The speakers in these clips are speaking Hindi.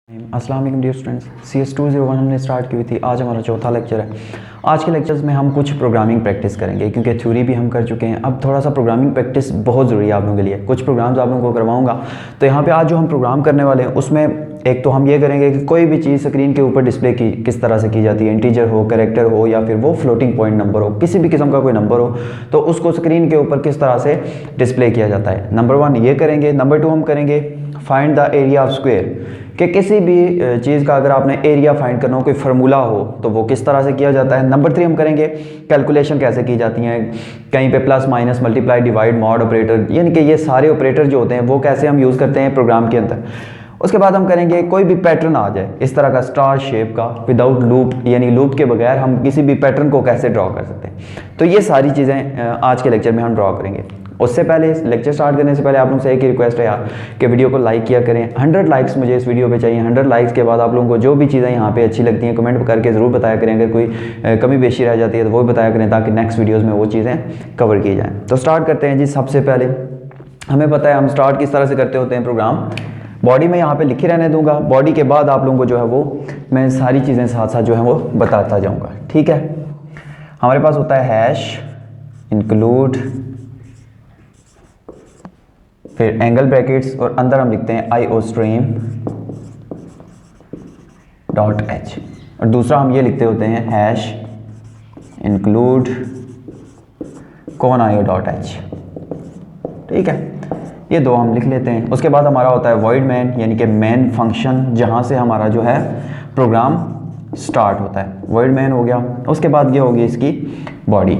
अस्सलाम वालेकुम डियर स्टूडेंट्स, CS201 हमने स्टार्ट की हुई थी। आज हमारा चौथा लेक्चर है। आज के लेक्चर्स में हम कुछ प्रोग्रामिंग प्रैक्टिस करेंगे क्योंकि थ्योरी भी हम कर चुके हैं। अब थोड़ा सा प्रोग्रामिंग प्रैक्टिस बहुत ज़रूरी है आप लोगों के लिए। कुछ प्रोग्राम्स आप लोगों को करवाऊंगा। तो यहाँ पे आज जो हम प्रोग्राम करने वाले हैं उसमें एक तो हम ये करेंगे कि कोई भी चीज़ स्क्रीन के ऊपर डिस्प्ले की किस तरह से की जाती है, इंटीजर हो, कैरेक्टर हो या फिर वो फ्लोटिंग पॉइंट नंबर हो, किसी भी किस्म का कोई नंबर हो तो उसको स्क्रीन के ऊपर किस तरह से डिस्प्ले किया जाता है। नंबर 1 ये करेंगे। नंबर 2 हम करेंगे find the area of square, कि किसी भी चीज़ का अगर आपने एरिया फाइंड करना हो, कोई फार्मूला हो तो वो किस तरह से किया जाता है। नंबर 3 हम करेंगे कैलकुलेशन कैसे की जाती हैं, कहीं पे plus minus multiply divide mod operator, यानी कि ये सारे ऑपरेटर जो होते हैं वो कैसे हम यूज़ करते हैं प्रोग्राम के अंदर। उसके बाद हम करेंगे कोई भी पैटर्न आ जाए इस तरह का स्टार शेप का विदाउट लूप, यानी लूप के बगैर हम किसी भी पैटर्न को कैसे ड्रॉ कर सकते हैं। तो ये सारी चीज़ें आज के लेक्चर में हम ड्रॉ करेंगे। उससे पहले लेक्चर स्टार्ट करने से पहले आप लोगों से एक ही रिक्वेस्ट है यार कि वीडियो को लाइक किया करें। 100 लाइक्स मुझे इस वीडियो पे चाहिए। 100 लाइक्स के बाद आप लोगों को जो भी चीज़ें यहाँ पे अच्छी लगती हैं कमेंट करके ज़रूर बताया करें। अगर कोई कमी बेशी रह जाती है तो वो भी बताया करें ताकि नेक्स्ट वीडियोज़ में वो चीज़ें कवर की जाएँ। तो स्टार्ट करते हैं जी। सबसे पहले हमें पता है हम स्टार्ट किस तरह से करते होते हैं प्रोग्राम। बॉडी में यहाँ पे लिखे रहने दूंगा। बॉडी के बाद आप लोगों को जो है वो मैं सारी चीज़ें साथ साथ जो है वो बताता जाऊँगा, ठीक है। हमारे पास होता है हैश इंक्लूड, फिर एंगल ब्रैकेट्स और अंदर हम लिखते हैं IOStream .h, और दूसरा हम ये लिखते होते हैं हैश इंक्लूड .io.h, ठीक है। ये दो हम लिख लेते हैं। उसके बाद हमारा होता है void main, यानी कि मेन फंक्शन जहाँ से हमारा जो है प्रोग्राम स्टार्ट होता है। void main हो गया। उसके बाद ये होगी इसकी बॉडी,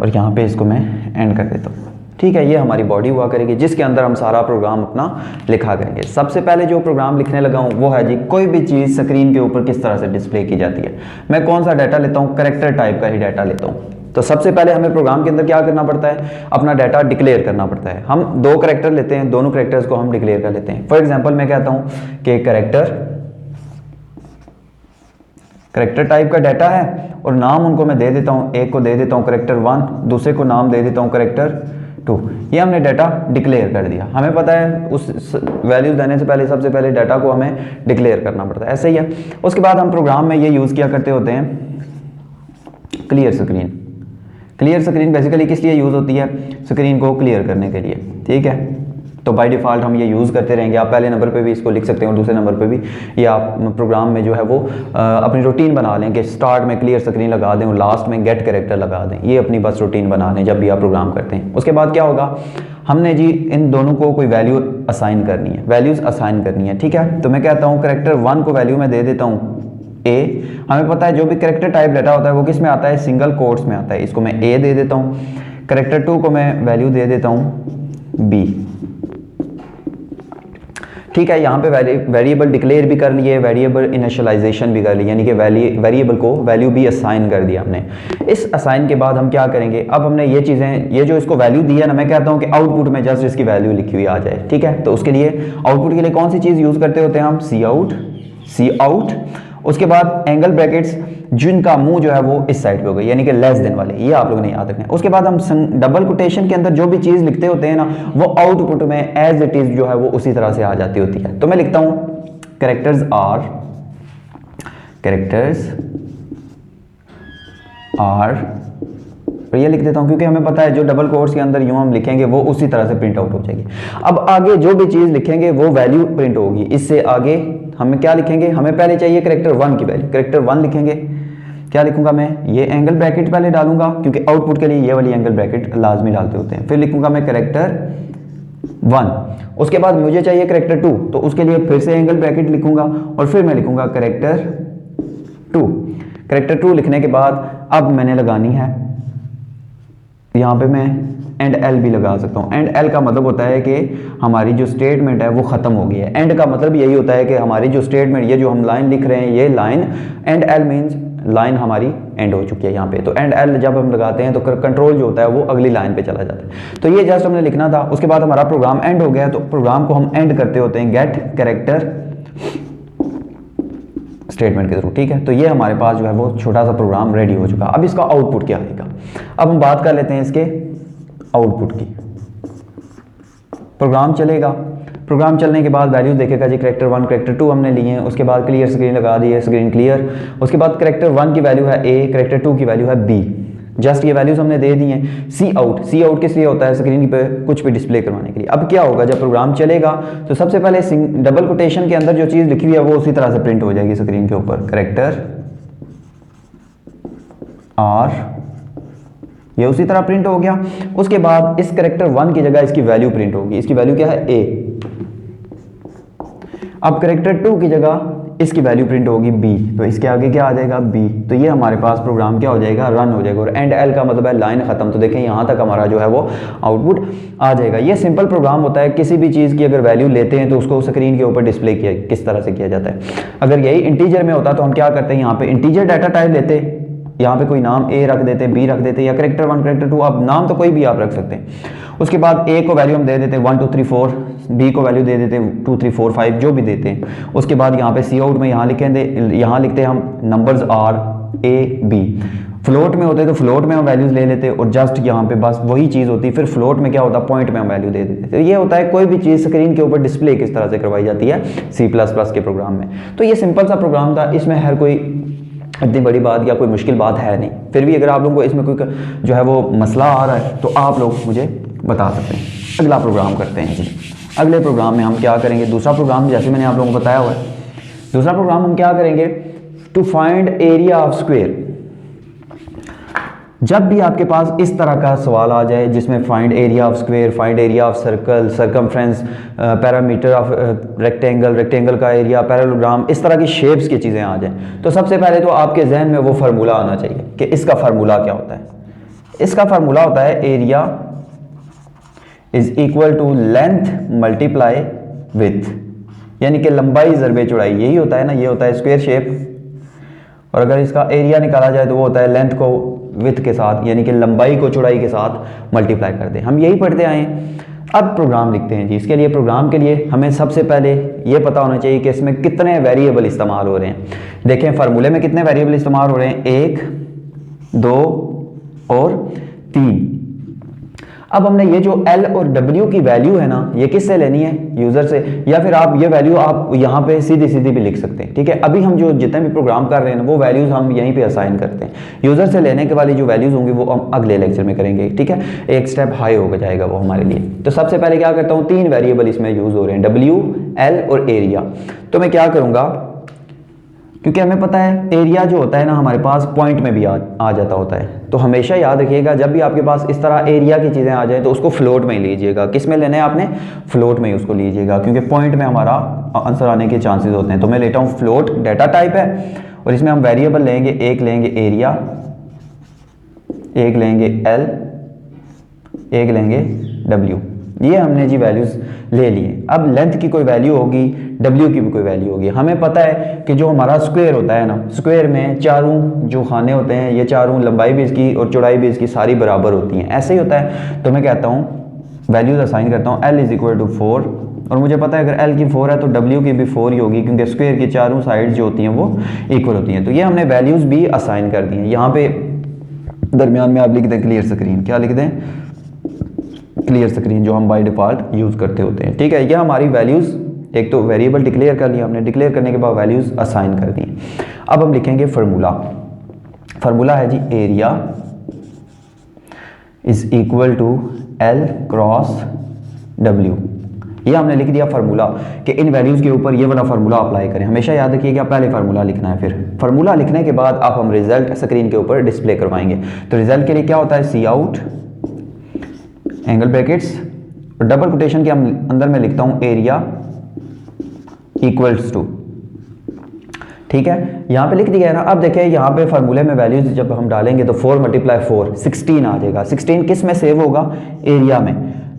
और यहाँ पे इसको मैं एंड कर देता हूँ, ठीक है। ये हमारी बॉडी हुआ करेगी जिसके अंदर हम सारा प्रोग्राम अपना लिखा करेंगे। सबसे पहले जो प्रोग्राम लिखने लगा हूँ वो है जी कोई भी चीज़ स्क्रीन के ऊपर किस तरह से डिस्प्ले की जाती है। मैं कौन सा डाटा लेता हूँ, कैरेक्टर टाइप का ही डाटा लेता हूँ। तो सबसे पहले हमें प्रोग्राम के अंदर क्या करना पड़ता है, अपना डाटा डिक्लेयर करना पड़ता है। हम दो कैरेक्टर लेते हैं, दोनों कैरेक्टर्स को हम डिक्लेयर कर लेते हैं। फॉर एग्जाम्पल मैं कहता हूँ कि कैरेक्टर टाइप का डाटा है और नाम उनको मैं दे देता हूँ। एक को दे देता हूँ कैरेक्टर 1, दूसरे को नाम दे देता हूँ कैरेक्टर 2। ये हमने डाटा डिक्लेयर कर दिया। हमें पता है उस वैल्यूज देने से पहले सबसे पहले डाटा को हमें डिक्लेयर करना पड़ता है, ऐसे ही है। उसके बाद हम प्रोग्राम में ये यूज़ किया करते होते हैं clear screen. Clear screen basically किस लिए यूज़ होती है, स्क्रीन को क्लियर करने के लिए, ठीक है। तो बाय डिफ़ॉल्ट हम ये यूज़ करते रहेंगे। आप पहले नंबर पे भी इसको लिख सकते हैं और दूसरे नंबर पे भी, या आप प्रोग्राम में जो है वो अपनी रूटीन बना लें कि स्टार्ट में क्लियर स्क्रीन लगा दें और लास्ट में गेट कैरेक्टर लगा दें। ये अपनी बस रूटीन बना लें जब भी आप प्रोग्राम करते हैं। उसके बाद क्या होगा, हमने जी इन दोनों को कोई वैल्यू असाइन करनी है, वैल्यूज़ असाइन करनी है, ठीक है। तो मैं कहता हूँ कैरेक्टर 1 को वैल्यू मैं दे देता हूँ A। हमें पता है जो भी कैरेक्टर टाइप डाटा होता है वो किस में आता है, सिंगल कोट्स में आता है। इसको मैं A दे देता हूँ। कैरेक्टर 2 को मैं वैल्यू दे देता हूँ B, ठीक है। यहाँ पे वेरिएबल डिक्लेयर भी कर लिए, वेरिएबल इनिशियलाइजेशन भी कर ली, यानी कि वेरिएबल को वैल्यू भी असाइन कर दिया हमने। इस असाइन के बाद हम क्या करेंगे, अब हमने ये चीज़ें, ये जो इसको वैल्यू दी है ना, मैं कहता हूँ कि आउटपुट में जस्ट इसकी वैल्यू लिखी हुई आ जाए, ठीक है। तो उसके लिए आउटपुट के लिए कौन सी चीज़ यूज़ करते होते हैं हम, सी आउट। उसके बाद एंगल ब्रैकेट्स जिनका मुंह जो है वो इस साइड पे हो गई, यानी कि लेस देन वाले, ये आप लोगों ने याद रखना है। उसके बाद हम डबल कोटेशन के अंदर जो भी चीज़ लिखते होते हैं ना वो आउटपुट में एज इट इज़ जो है वो उसी तरह से आ जाती होती है। तो मैं लिखता हूँ कैरेक्टर्स आर, और ये लिख देता हूँ क्योंकि हमें पता है जो डबल कोट्स के अंदर यूँ हम लिखेंगे वो उसी तरह से प्रिंट आउट हो जाएगी। अब आगे जो भी चीज़ लिखेंगे वो वैल्यू प्रिंट होगी। इससे आगे हमें क्या लिखेंगे, हमें पहले चाहिए कैरेक्टर 1 की वैल्यू। कैरेक्टर 1 लिखेंगे, क्या लिखूंगा मैं, ये एंगल ब्रैकेट पहले डालूंगा क्योंकि आउटपुट के लिए ये वाली एंगल ब्रैकेट लाजमी डालते होते हैं। फिर लिखूंगा मैं कैरेक्टर 1। उसके बाद मुझे चाहिए कैरेक्टर 2, तो उसके लिए फिर से एंगल ब्रैकेट लिखूंगा और फिर मैं लिखूंगा कैरेक्टर 2। कैरेक्टर 2 लिखने के बाद अब मैंने लगानी है, यहाँ पे मैं एंड एल भी लगा सकता हूँ। एंड एल का मतलब होता है कि हमारी जो स्टेटमेंट है वो ख़त्म हो गई है। एंड का मतलब यही होता है कि हमारी जो स्टेटमेंट, ये जो हम लाइन लिख रहे हैं ये line, and L means line हमारी एंड हो चुकी है यहाँ पे। तो एंड एल जब हम लगाते हैं तो कंट्रोल जो होता है वो अगली लाइन पे चला जाता है। तो ये जस्ट हमने लिखना था। उसके बाद हमारा प्रोग्राम एंड हो गया, तो प्रोग्राम को हम एंड करते होते हैं गेट कैरेक्टर स्टेटमेंट के थ्रू, ठीक है। तो ये हमारे पास जो है वो छोटा सा प्रोग्राम रेडी हो चुका। अब इसका आउटपुट क्या आएगा, अब हम बात कर लेते हैं इसके आउटपुट की। प्रोग्राम चलेगा, प्रोग्राम चलने के बाद वैल्यूज़ देखेगा जी करेक्टर 1 करेक्टर 2 हमने लिए हैं, उसके बाद क्लियर स्क्रीन लगा दी है, स्क्रीन क्लियर। उसके बाद करेक्टर 1 की वैल्यू है A, करेक्टर 2 की वैल्यू है B। जस्ट ये वैल्यूज़ हमने दे दी हैं। सी आउट किस लिए होता है? स्क्रीन पे कुछ भी डिस्प्ले करवाने के लिए। अब क्या होगा जब प्रोग्राम चलेगा तो सबसे पहले डबल कोटेशन के अंदर जो चीज़ लिखी हुई है वो उसी तरह से प्रिंट हो जाएगी स्क्रीन के ऊपर, करेक्टर R, ये उसी तरह प्रिंट हो गया। उसके बाद इस करेक्टर 1 की जगह इसकी वैल्यू प्रिंट होगी, इसकी वैल्यू क्या है? A। अब करेक्टर 2 की जगह इसकी वैल्यू प्रिंट होगी B, तो इसके आगे क्या आ जाएगा? B। तो ये हमारे पास प्रोग्राम क्या हो जाएगा? रन हो जाएगा। और एंड L का मतलब है लाइन खत्म। तो देखें यहाँ तक हमारा जो है वो आउटपुट आ जाएगा। ये सिंपल प्रोग्राम होता है। किसी भी चीज़ की अगर वैल्यू लेते हैं तो उसको स्क्रीन के ऊपर डिस्प्ले किया किस तरह से किया जाता है। अगर यही इंटीजर में होता तो हम क्या करते हैं, यहाँ पे इंटीजर डाटा टाइप लेते, यहाँ पे कोई नाम A रख देते, B रख देते, या करेक्टर 1 करेक्टर 2, आप नाम तो कोई भी आप रख सकते हैं। उसके बाद A को वैल्यू हम दे देते 1 2 3 4, B को वैल्यू दे देते 2 3 4 5, जो भी देते हैं। उसके बाद यहाँ पे सी आउट में यहाँ लिखते हैं हम numbers R A B। Float में होते तो फ्लोट में हम वैल्यूज़ ले लेते और जस्ट यहाँ पे बस वही चीज़ होती। फिर फ्लोट में क्या होता, पॉइंट में हम वैल्यू दे देते। तो ये होता है कोई भी चीज़ स्क्रीन के ऊपर डिस्प्ले किस तरह से करवाई जाती है C++ के प्रोग्राम में। तो ये सिंपल सा प्रोग्राम था, इसमें हर कोई इतनी बड़ी बात या कोई मुश्किल बात है नहीं। फिर भी अगर आप लोगों को इसमें कोई जो है वो मसला आ रहा है तो आप लोग मुझे बता सकते हैं। अगला प्रोग्राम करते हैं जी। अगले प्रोग्राम में हम क्या करेंगे, दूसरा प्रोग्राम जैसे मैंने आप लोगों को बताया हुआ है, दूसरा प्रोग्राम हम क्या करेंगे, to find area of square. जब भी आपके पास इस तरह का सवाल आ जाए जिसमें find area of square, find area of circle, circumference, parameter of rectangle, rectangle का एरिया, पैरेललोग्राम, इस तरह की शेप्स की चीज़ें आ जाएं, तो सबसे पहले तो आपके जहन में वो फार्मूला आना चाहिए कि इसका फार्मूला क्या होता है। इसका फार्मूला होता है area is equal to length multiply with, यानी कि लंबाई ज़रबे चौड़ाई, यही होता है ना, ये होता है स्क्वायर शेप। और अगर इसका एरिया निकाला जाए तो वो होता है लेंथ को विथ के साथ, यानी कि लंबाई को चौड़ाई के साथ मल्टीप्लाई कर दें। हम यही पढ़ते आए हैं। अब प्रोग्राम लिखते हैं जी। इसके लिए प्रोग्राम के लिए हमें सबसे पहले ये पता होना चाहिए कि इसमें कितने वेरिएबल इस्तेमाल हो रहे हैं। देखें फार्मूले में कितने वेरिएबल इस्तेमाल हो रहे हैं, 1 2 और 3। अब हमने ये जो L और W की वैल्यू है ना, ये किससे लेनी है, यूज़र से, या फिर आप ये वैल्यू आप यहाँ पे सीधी सीधी भी लिख सकते हैं। ठीक है, अभी हम जो जितने भी प्रोग्राम कर रहे हैं ना वो वैल्यूज़ हम यहीं पे असाइन करते हैं। यूज़र से लेने के वाली जो वैल्यूज़ होंगी वो हम अगले लेक्चर में करेंगे। ठीक है, एक स्टेप हाई हो जाएगा वो हमारे लिए। तो सबसे पहले क्या करता हूँ, 3 वेरिएबल इसमें यूज़ हो रहे हैं, W L और एरिया। तो मैं क्या करूँगा, क्योंकि हमें पता है एरिया जो होता है ना हमारे पास पॉइंट में भी आ जाता होता है, तो हमेशा याद रखिएगा जब भी आपके पास इस तरह एरिया की चीज़ें आ जाए तो उसको फ्लोट में ही लीजिएगा। किस में लेना है आपने, फ्लोट में ही उसको लीजिएगा, क्योंकि पॉइंट में हमारा आंसर आने के चांसेस होते हैं। तो मैं लेता हूँ फ्लोट, डाटा टाइप है, और इसमें हम वेरिएबल लेंगे, एक लेंगे एरिया, एक लेंगे L, एक लेंगे W। ये हमने जी वैल्यूज़ ले लिए। अब लेंथ की कोई वैल्यू होगी, W की भी कोई वैल्यू होगी। हमें पता है कि जो हमारा स्क्वायर होता है ना, स्क्वायर में चारों जो खाने होते हैं, ये चारों लंबाई भी इसकी और चौड़ाई भी इसकी सारी बराबर होती हैं, ऐसे ही होता है। तो मैं कहता हूँ वैल्यूज़ असाइन करता हूँ, L इज इक्वल टू 4, और मुझे पता है अगर L की 4 है तो W की भी 4 ही होगी, क्योंकि स्क्वायर की चारों साइड्स जो होती हैं वो इक्वल होती हैं। तो ये हमने वैल्यूज़ भी असाइन कर दी हैं। यहाँ पे दरमियान में आप लिख दें क्लियर स्क्रीन, क्या लिख दें, क्लियर स्क्रीन, जो हम बाय डिफ़ॉल्ट यूज़ करते होते हैं। ठीक है, ये हमारी वैल्यूज़, एक तो वेरिएबल डिक्लेयर कर लिया हमने, डिक्लेयर करने के बाद वैल्यूज़ असाइन कर दी। अब हम लिखेंगे फार्मूला। फार्मूला है जी area is equal to L cross W। ये हमने लिख दिया फार्मूला कि इन वैल्यूज़ के ऊपर ये वाला फार्मूला अप्लाई करें। हमेशा याद रखिएगा पहले फार्मूला लिखना है, फिर फार्मूला लिखने के बाद आप हम रिजल्ट स्क्रीन के ऊपर डिस्प्ले करवाएंगे। तो रिजल्ट के लिए क्या होता है, सी आउट एंगल ब्रैकेट्स और डबल कोटेशन के अंदर मैं लिखता हूँ एरिया इक्वल्स टू। ठीक है, यहाँ पे लिख दिया है ना। अब देखें यहाँ पे फार्मूले में वैल्यूज जब हम डालेंगे तो 4 × 4 16 आ जाएगा। 16 किस में सेव होगा, एरिया में।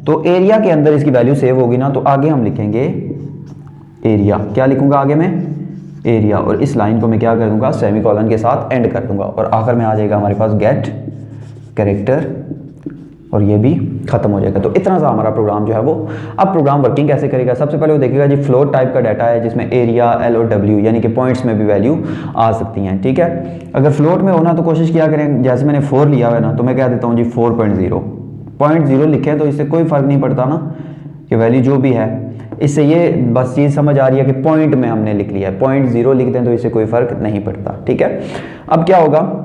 तो एरिया के अंदर इसकी वैल्यू सेव होगी ना, तो आगे हम लिखेंगे एरिया। क्या लिखूंगा आगे में, एरिया, और इस लाइन को मैं क्या कर दूंगा, सेमीकोलन के साथ एंड कर दूंगा, और आखिर में आ जाएगा हमारे पास गेट कैरेक्टर, और ये भी खत्म हो जाएगा। तो इतना सा हमारा प्रोग्राम जो है वो। अब प्रोग्राम वर्किंग कैसे करेगा, सबसे पहले वो देखेगा जी फ्लोट टाइप का डाटा है जिसमें एरिया, L और W यानी कि पॉइंट्स में भी वैल्यू आ सकती हैं। ठीक है, अगर फ्लोट में होना तो कोशिश किया करें, जैसे मैंने 4 लिया हुआ है ना, तो मैं कह देता हूँ जी 4.0 लिखें तो इससे कोई फ़र्क नहीं पड़ता ना कि वैल्यू जो भी है। इससे ये बस चीज़ समझ आ रही है कि पॉइंट में हमने लिख लिया है, 0.0 लिख दें तो इससे कोई फ़र्क नहीं पड़ता, ठीक है। अब क्या होगा,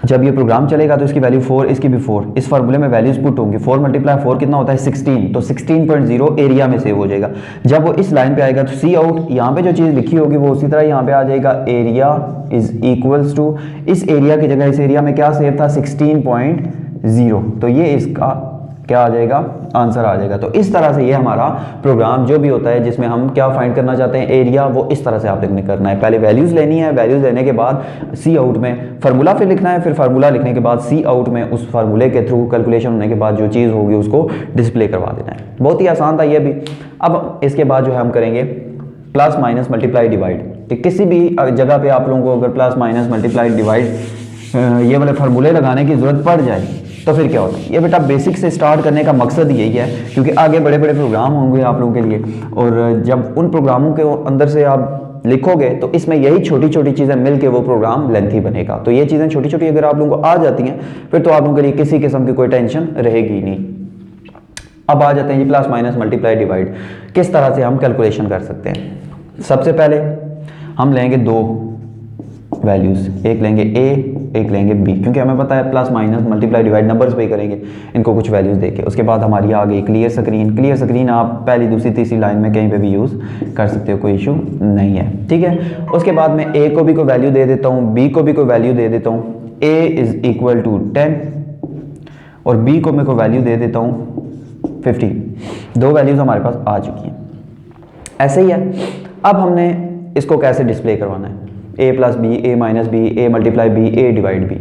जब ये प्रोग्राम चलेगा तो इसकी वैल्यू 4, इसकी भी 4, इस फार्मूले में वैल्यूज पुट होंगी। 4 × 4 कितना होता है 16, तो 16.0 एरिया में सेव हो जाएगा। जब वो इस लाइन पे आएगा तो सी आउट, यहाँ पे जो चीज़ लिखी होगी वो उसी तरह यहाँ पे आ जाएगा, एरिया इज इक्वल्स टू, इस एरिया की जगह इस एरिया में क्या सेव था 16.0, तो ये इसका क्या आ जाएगा, आंसर आ जाएगा। तो इस तरह से ये हमारा प्रोग्राम जो भी होता है जिसमें हम क्या फाइंड करना चाहते हैं, एरिया, वो इस तरह से आपने करना है। पहले वैल्यूज़ लेनी है, वैल्यूज़ लेने के बाद सी आउट में फार्मूला फिर लिखना है, फिर फार्मूला लिखने के बाद सी आउट में उस फार्मूले के थ्रू कैलकुलेशन होने के बाद जो चीज़ होगी उसको डिस्प्ले करवा देना है। बहुत ही आसान था ये भी। अब इसके बाद जो है हम करेंगे प्लस माइनस मल्टीप्लाई डिवाइड। किसी भी जगह पर आप लोगों को अगर प्लस माइनस मल्टीप्लाई डिवाइड ये वाले फार्मूले लगाने की ज़रूरत पड़ जाए तो फिर क्या होता है। ये बेटा बेसिक से स्टार्ट करने का मकसद यही है, क्योंकि आगे बड़े बड़े प्रोग्राम होंगे आप लोगों के लिए, और जब उन प्रोग्रामों के अंदर से आप लिखोगे तो इसमें यही छोटी छोटी चीज़ें मिलके वो प्रोग्राम लेंथी बनेगा। तो ये चीज़ें छोटी छोटी अगर आप लोगों को आ जाती हैं फिर तो आप लोगों के लिए किसी किस्म की कोई टेंशन रहेगी नहीं। अब आ जाते हैं जी प्लस माइनस मल्टीप्लाई डिवाइड, किस तरह से हम कैलकुलेशन कर सकते हैं। सबसे पहले हम लेंगे दो वैल्यूज़, एक लेंगे ए, एक लेंगे बी, क्योंकि हमें पता है plus minus multiply divide numbers पे ही करेंगे, इनको कुछ वैल्यूज़ देके। उसके बाद हमारी आ गई क्लियर स्क्रीन। क्लियर स्क्रीन आप पहली दूसरी तीसरी लाइन में कहीं पे भी यूज़ कर सकते हो, कोई इशू नहीं है, ठीक है। उसके बाद मैं ए को भी कोई वैल्यू दे देता हूँ, बी को भी कोई वैल्यू दे देता हूँ। ए इज़ इक्वल टू 10 और बी को मैं कोई वैल्यू दे देता हूँ 15। दो वैल्यूज़ हमारे पास आ चुकी हैं। ऐसे ही है। अब हमने इसको कैसे डिस्प्ले करवाना है, ए plus B, A minus B, A multiply B, A divide B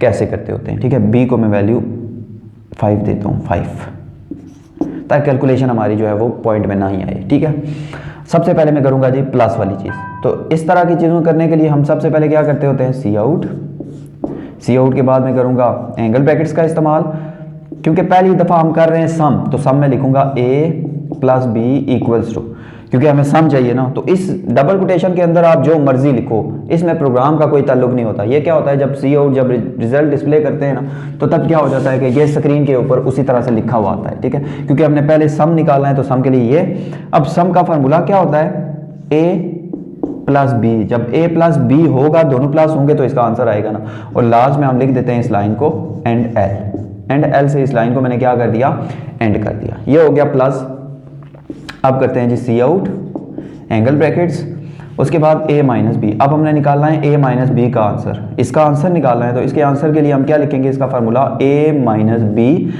कैसे करते होते हैं, ठीक है। बी को मैं वैल्यू 5 देता हूँ, 5, ताकि कैलकुलेशन हमारी जो है वो पॉइंट में ना ही आए, ठीक है। सबसे पहले मैं करूँगा जी प्लस वाली चीज़। तो इस तरह की चीज़ों करने के लिए हम सबसे पहले क्या करते होते हैं, सी आउट। सी आउट के बाद मैं करूँगा एंगल ब्रैकेट्स का इस्तेमाल, क्योंकि पहली दफ़ा हम कर रहे हैं सम, तो सम में लिखूँगा ए प्लस बी इक्वल्स टू, क्योंकि हमें सम चाहिए ना। तो इस डबल कोटेशन के अंदर आप जो मर्जी लिखो, इसमें प्रोग्राम का कोई ताल्लुक नहीं होता। ये क्या होता है, जब सी आउट जब रिजल्ट डिस्प्ले करते हैं ना, तो तब क्या हो जाता है कि ये स्क्रीन के ऊपर उसी तरह से लिखा हुआ आता है, ठीक है। क्योंकि हमने पहले सम निकालना है, तो सम के लिए ये। अब सम का फार्मूला क्या होता है, ए प्लस बी। जब ए प्लस बी होगा, दोनों प्लस होंगे, तो इसका आंसर आएगा ना। और लास्ट में हम लिख देते हैं इस लाइन को एंड एल। एंड एल से इस लाइन को मैंने क्या कर दिया, एंड कर दिया। ये हो गया प्लस। अब करते हैं जी सी आउट, एंगल ब्रैकेट्स, उसके बाद ए माइनस बी। अब हमने निकालना है ए माइनस बी का आंसर, इसका आंसर निकालना है। तो इसके आंसर के लिए हम क्या लिखेंगे, इसका फार्मूला ए माइनस बी।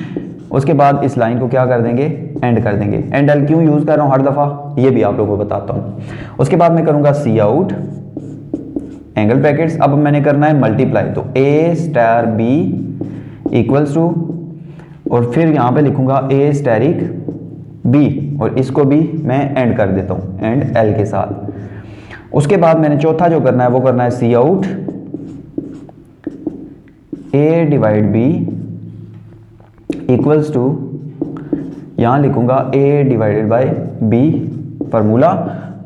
उसके बाद इस लाइन को क्या कर देंगे, एंड कर देंगे। एंड एल क्यों यूज़ कर रहा हूँ हर दफ़ा, ये भी आप लोगों को बताता हूँ। उसके बाद मैं करूँगा सी आउट, एंगल ब्रैकेट्स। अब मैंने करना है मल्टीप्लाई, तो ए स्टार बी इक्वल्स टू, और फिर यहाँ पे लिखूँगा ए स्टैरिक बी, और इसको भी मैं एंड कर देता हूँ एंड एल के साथ। उसके बाद मैंने चौथा जो करना है वो करना है see out, A divide B equals to, यहाँ लिखूंगा A divided by B formula,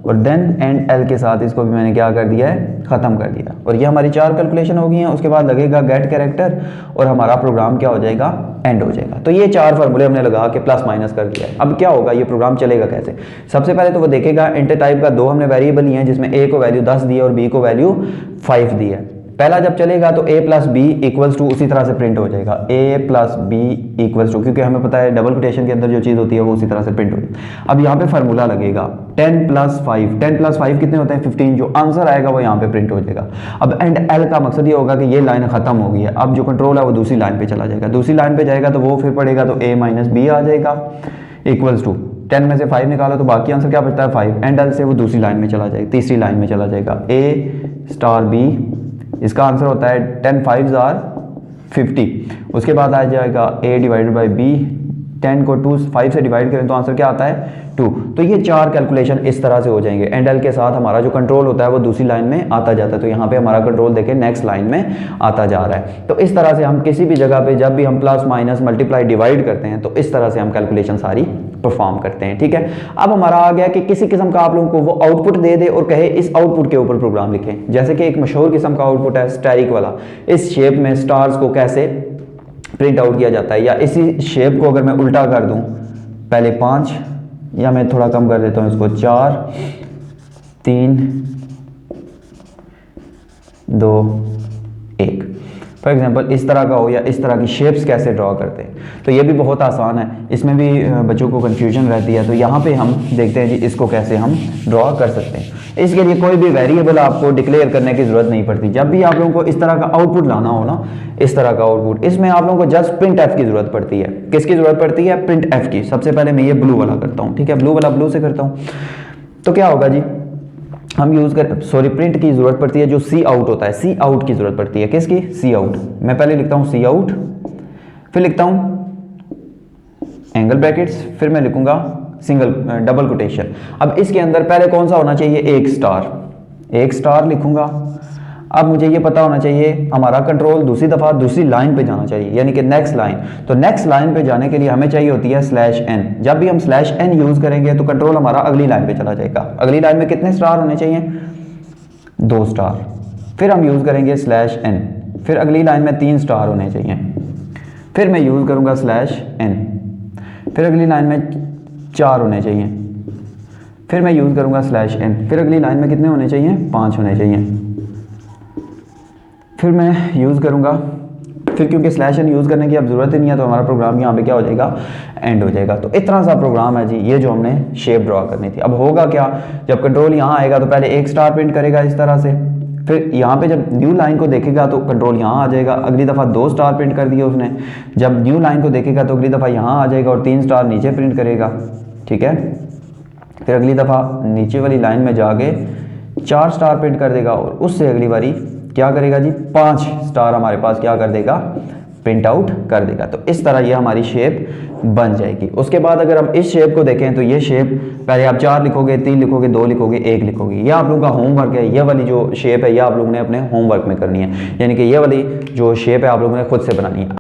और देन एंड एल के साथ इसको भी मैंने क्या कर दिया है, ख़त्म कर दिया। और ये हमारी 4 कैलकुलेशन हो गई हैं। उसके बाद लगेगा गेट कैरेक्टर और हमारा प्रोग्राम क्या हो जाएगा, एंड हो जाएगा। तो ये 4 फार्मूले हमने लगा के प्लस माइनस कर दिया है। अब क्या होगा, ये प्रोग्राम चलेगा कैसे। सबसे पहले तो वो देखेगा इंट टाइप का 2 हमने वेरिएबल लिए हैं, जिसमें ए को वैल्यू 10 दी है और बी को वैल्यू 5 दी है। पहला जब चलेगा तो a plus B equals to उसी तरह से प्रिंट हो जाएगा, a plus B equals to, क्योंकि हमें पता है डबल कोटेशन के अंदर जो चीज़ होती है वो उसी तरह से प्रिंट होती है। अब यहाँ पे फार्मूला लगेगा 10 प्लस 5, 10 प्लस 5 कितने होते हैं 15, जो आंसर आएगा वो यहाँ पे प्रिंट हो जाएगा। अब एंड एल का मकसद ये होगा कि ये लाइन खत्म हो गई है, अब जो कंट्रोल है वो दूसरी लाइन पे चला जाएगा। दूसरी लाइन पे जाएगा तो वो फिर पड़ेगा, तो a माइनस बी आ जाएगा इक्वल्स टू 10 में से 5 निकालो तो बाकी आंसर क्या बचता है 5, एंड एल से वो दूसरी लाइन में चला जाएगा, तीसरी लाइन में चला जाएगा a स्टार बी, इसका आंसर होता है 10 5s आर 50। उसके बाद आ जाएगा a डिवाइडेड बाई बी, 10 को 5 से डिवाइड करें तो आंसर क्या आता है 2। तो ये 4 कैलकुलेशन इस तरह से हो जाएंगे। एंड एल के साथ हमारा जो कंट्रोल होता है वो दूसरी लाइन में आता जाता है, तो यहाँ पे हमारा कंट्रोल देखें नेक्स्ट लाइन में आता जा रहा है। तो इस तरह से हम किसी भी जगह पे जब भी हम प्लस माइनस मल्टीप्लाई डिवाइड करते हैं तो इस तरह से हम कैलकुलेशन सारी परफॉर्म करते हैं, ठीक है। अब हमारा आ गया कि किसी किस्म का आप लोगों को वो आउटपुट दे दे और कहे इस आउटपुट के ऊपर प्रोग्राम लिखें। जैसे कि एक मशहूर किस्म का आउटपुट है स्टैरिक वाला, इस शेप में स्टार्स को कैसे प्रिंट आउट किया जाता है, या इसी शेप को अगर मैं उल्टा कर दूं, पहले 5 या मैं थोड़ा कम कर देता हूँ इसको, 4 3 2 1। फॉर एग्जांपल इस तरह का हो, या इस तरह की शेप्स कैसे ड्रॉ करते हैं, तो ये भी बहुत आसान है, इसमें भी बच्चों को कन्फ्यूजन रहती है। तो यहाँ पे हम देखते हैं जी इसको कैसे हम ड्रॉ कर सकते हैं। इसके लिए कोई भी वेरिएबल आपको डिक्लेयर करने की ज़रूरत नहीं पड़ती। जब भी आप लोगों को इस तरह का आउटपुट लाना हो ना, इस तरह का आउटपुट, इसमें आप लोगों को जस्ट प्रिंट एफ की ज़रूरत पड़ती है। किसकी ज़रूरत पड़ती है? प्रिंट एफ की। सबसे पहले मैं ये ब्लू वाला करता हूँ, ठीक है, ब्लू वाला ब्लू से करता हूँ। तो क्या होगा जी, हम यूज़ कर प्रिंट की ज़रूरत पड़ती है जो सी आउट होता है, सी आउट की ज़रूरत पड़ती है। किसकी? सी आउट। मैं पहले लिखता हूँ सी आउट, फिर लिखता हूँ एंगल ब्रैकेट्स, फिर मैं लिखूंगा सिंगल डबल कोटेशन। अब इसके अंदर पहले कौन सा होना चाहिए? एक स्टार, एक स्टार लिखूंगा। अब मुझे ये पता होना चाहिए हमारा कंट्रोल दूसरी दफ़ा दूसरी लाइन पे जाना चाहिए, यानी कि नेक्स्ट लाइन। तो नेक्स्ट लाइन पे जाने के लिए हमें चाहिए होती है /n। जब भी हम /n यूज़ करेंगे तो कंट्रोल हमारा अगली लाइन पे चला जाएगा। अगली लाइन में कितने स्टार होने चाहिए? 2 स्टार। फिर हम यूज़ करेंगे /n, फिर अगली लाइन में 3 स्टार होने चाहिए। फिर मैं यूज़ करूँगा /n, फिर अगली लाइन में 4 होने चाहिए। फिर मैं यूज़ करूँगा /n, फिर अगली लाइन में कितने होने चाहिए? 5 होने चाहिए। फिर मैं यूज़ करूँगा, फिर क्योंकि /n यूज़ करने की अब ज़रूरत ही नहीं है तो हमारा प्रोग्राम यहाँ पे क्या हो जाएगा? एंड हो जाएगा। तो इतना सा प्रोग्राम है जी, ये जो हमने शेप ड्रॉ करनी थी। अब होगा क्या, जब कंट्रोल यहाँ आएगा तो पहले एक स्टार प्रिंट करेगा इस तरह से, फिर यहाँ पे जब न्यू लाइन को देखेगा तो कंट्रोल यहाँ आ जाएगा। अगली दफ़ा 2 स्टार प्रिंट कर दिए उसने, जब न्यू लाइन को देखेगा तो अगली दफ़ा यहाँ आ जाएगा और 3 स्टार नीचे प्रिंट करेगा, ठीक है। फिर अगली दफ़ा नीचे वाली लाइन में जाके 4 स्टार प्रिंट कर देगा और उससे अगली बारी क्या करेगा जी? 5 स्टार हमारे पास क्या कर देगा? प्रिंट आउट कर देगा। तो इस तरह ये हमारी शेप बन जाएगी। उसके बाद अगर हम इस शेप को देखें तो ये शेप पहले आप 4 लिखोगे, 3 लिखोगे, 2 लिखोगे, 1 लिखोगे। ये आप लोगों का होमवर्क है। ये वाली जो शेप है ये आप लोगों ने अपने होमवर्क में करनी है, यानी कि ये वाली जो शेप है आप लोगों ने खुद से बनानी है।